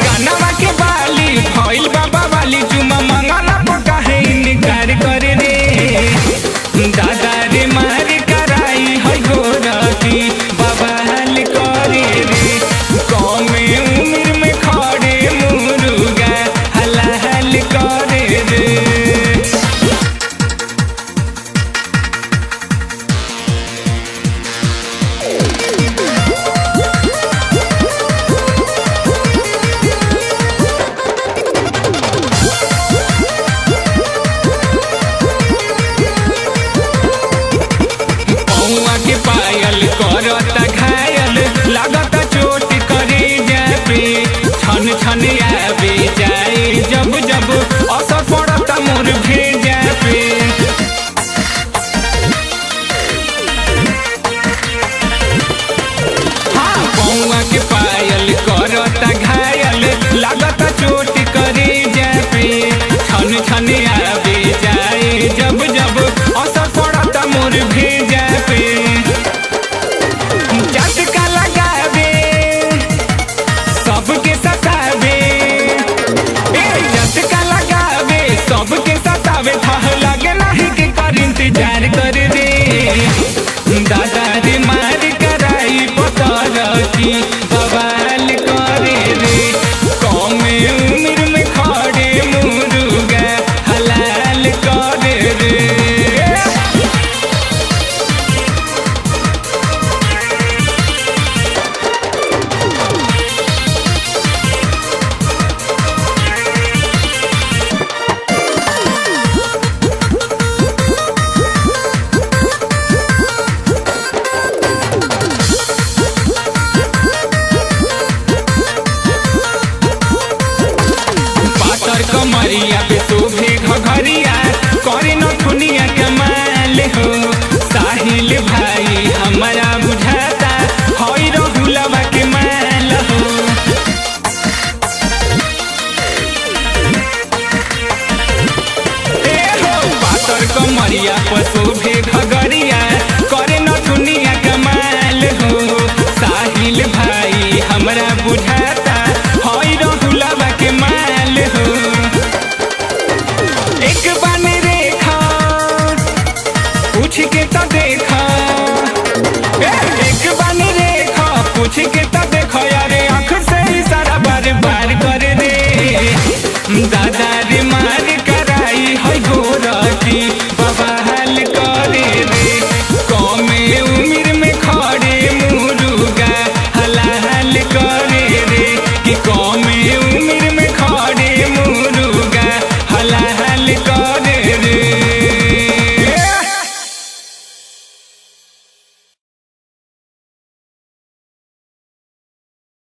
गानवा के बाली भइल बाबा वाली चुमा मंगला पका है इनकार करे रे दादा रे मार कराई है गोरकी बाबा हाल करे रे कमे उम्र में खड़े मुर्गा हला हाल करे रे। के पायल करता घायल लागता चोट करे जाबे छन छन आवे जाए जब जब असर पड़ता मोर भेजा पे हाँ पौआ के पायल करता घायल लागता चोट करे जाबे छन छन आवे जाए जब जब असर पड़ता मोर भेजा पे झटका लगावे सबके सतावे झटका लगावे सबके सतावे था लगे नहीं के कर इंतजार कर रे दादा रे मार कराई पतर की बवाल करे रे कमे उम्र में खड़े मुर्गा हलाल करे रे। कमरिया पे शोभे घघरिया करे न दुनिया कमाल हो साहिल भाई हमारा बुझाता हई रहुलवा के माल हो ए हो पातर कमरिया पे शोभे घघरिया करे न दुनिया कमाल हो साहिल भाई हमारा बुझाता हई रहुलवा के माल हो एक बार रेखा पूछ के तो देखा एक बार रेखा पूछ के तो देखा यारे आँख से इशारा बार बार करे रे दादा